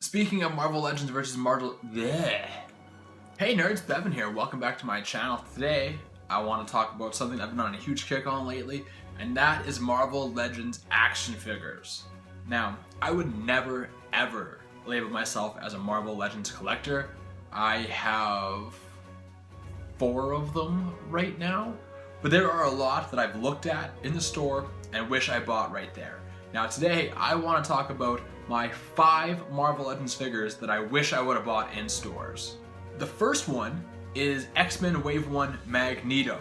Speaking of Marvel Legends versus Marvel... Bleh. Hey nerds, Bevan here. Welcome back to my channel. Today, I want to talk about something I've been on a huge kick on lately, and that is Marvel Legends action figures. Now, I would never, ever label myself as a Marvel Legends collector. I have 4 of them right now, but there are a lot that I've looked at in the store and wish I bought right there. Now today, I want to talk about my 5 Marvel Legends figures that I wish I would have bought in stores. The first one is X-Men Wave 1 Magneto.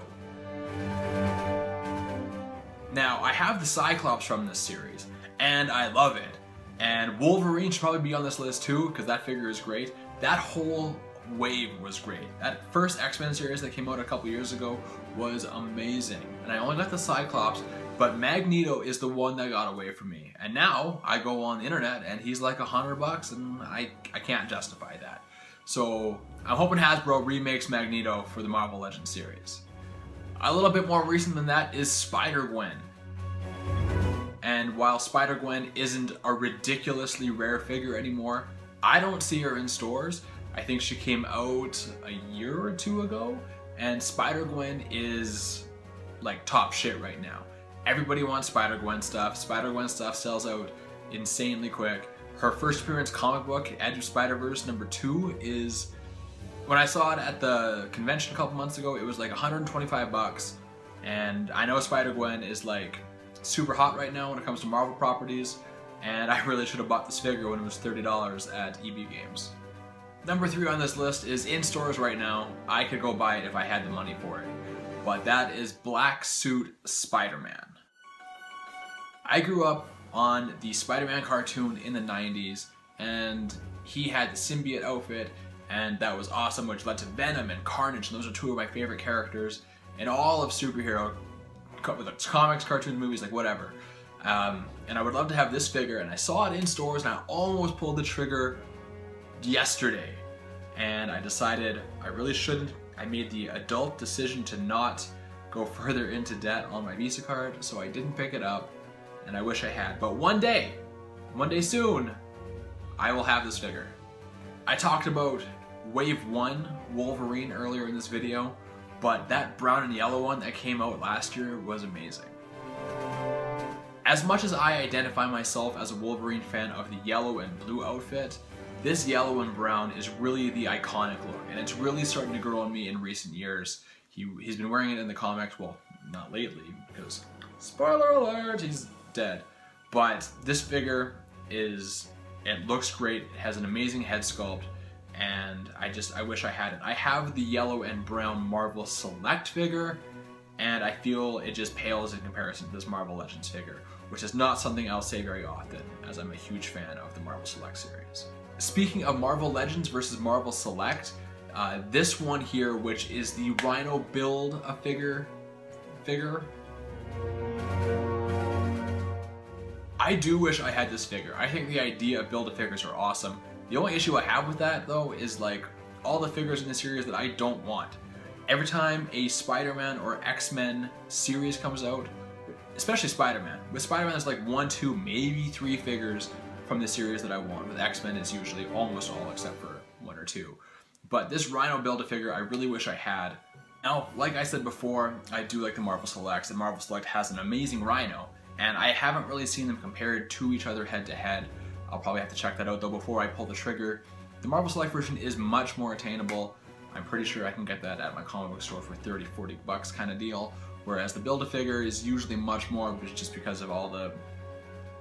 Now, I have the Cyclops from this series, and I love it. And Wolverine should probably be on this list too, because that figure is great. That whole wave was great. That first X-Men series that came out a couple years ago was amazing. And I only got the Cyclops, but Magneto is the one that got away from me. And now I go on the internet and he's like $100 and I can't justify that. So I'm hoping Hasbro remakes Magneto for the Marvel Legends series. A little bit more recent than that is SpiderGwen. And while SpiderGwen isn't a ridiculously rare figure anymore, I don't see her in stores. I think she came out a year or 2 ago, and SpiderGwen is like top shit right now. Everybody wants SpiderGwen stuff. SpiderGwen stuff sells out insanely quick. Her first appearance comic book, Edge of Spider-Verse #2, is, when I saw it at the convention a couple months ago, it was like $125. And I know SpiderGwen is like super hot right now when it comes to Marvel properties, and I really should have bought this figure when it was $30 at EB Games. Number 3 on this list is in stores right now. I could go buy it if I had the money for it. But that is Black Suit Spider-Man. I grew up on the Spider-Man cartoon in the 90s, and he had the symbiote outfit, and that was awesome, which led to Venom and Carnage, and those are 2 of my favorite characters in all of superhero comics, cartoons, movies, like whatever. And I would love to have this figure, and I saw it in stores, and I almost pulled the trigger yesterday, and I decided I really shouldn't. I made the adult decision to not go further into debt on my Visa card, so I didn't pick it up, and I wish I had. But one day soon, I will have this figure. I talked about Wave 1 Wolverine earlier in this video, but that brown and yellow one that came out last year was amazing. As much as I identify myself as a Wolverine fan of the yellow and blue outfit, this yellow and brown is really the iconic look, and it's really starting to grow on me in recent years. He's been wearing it in the comics, well, not lately, because, spoiler alert, he's dead. But this figure it looks great, it has an amazing head sculpt, and I wish I had it. I have the yellow and brown Marvel Select figure, and I feel it just pales in comparison to this Marvel Legends figure, which is not something I'll say very often, as I'm a huge fan of the Marvel Select series. Speaking of Marvel Legends versus Marvel Select, this one here, which is the Rhino Build-A-Figure figure. I do wish I had this figure. I think the idea of Build-A-Figures are awesome. The only issue I have with that, though, is like all the figures in the series that I don't want. Every time a Spider-Man or X-Men series comes out, especially Spider-Man, with Spider-Man there's like 1, 2, maybe 3 figures from the series that I want. With X-Men, it's usually almost all except for 1 or 2. But this Rhino Build-A-Figure, I really wish I had. Now, like I said before, I do like the Marvel Selects, and Marvel Select has an amazing Rhino, and I haven't really seen them compared to each other head to head. I'll probably have to check that out though before I pull the trigger. The Marvel Select version is much more attainable. I'm pretty sure I can get that at my comic book store for $30-40 kind of deal, whereas the Build-A-Figure is usually much more, just because of all the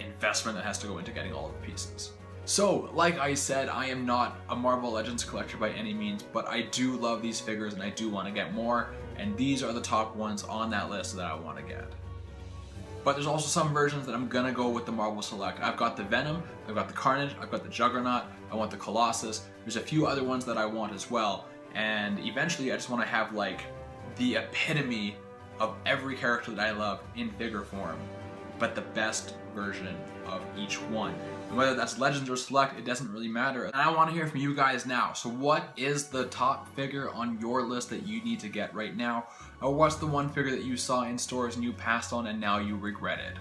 investment that has to go into getting all of the pieces. So, like I said, I am not a Marvel Legends collector by any means, but I do love these figures and I do want to get more, and these are the top ones on that list that I want to get. But there's also some versions that I'm gonna go with the Marvel Select. I've got the Venom, I've got the Carnage, I've got the Juggernaut, I want the Colossus, there's a few other ones that I want as well, and eventually I just want to have like the epitome of every character that I love in figure form, but the best version of each one. And whether that's Legends or Select, it doesn't really matter. And I want to hear from you guys now. So what is the top figure on your list that you need to get right now? Or what's the one figure that you saw in stores and you passed on and now you regret it?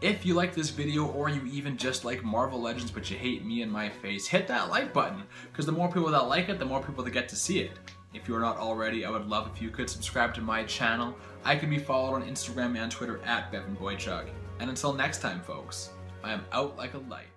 If you like this video, or you even just like Marvel Legends but you hate me and my face, hit that like button, because the more people that like it, the more people that get to see it. If you're not already, I would love if you could subscribe to my channel. I can be followed on Instagram and Twitter at BevanBoychuk. And until next time, folks, I am out like a light.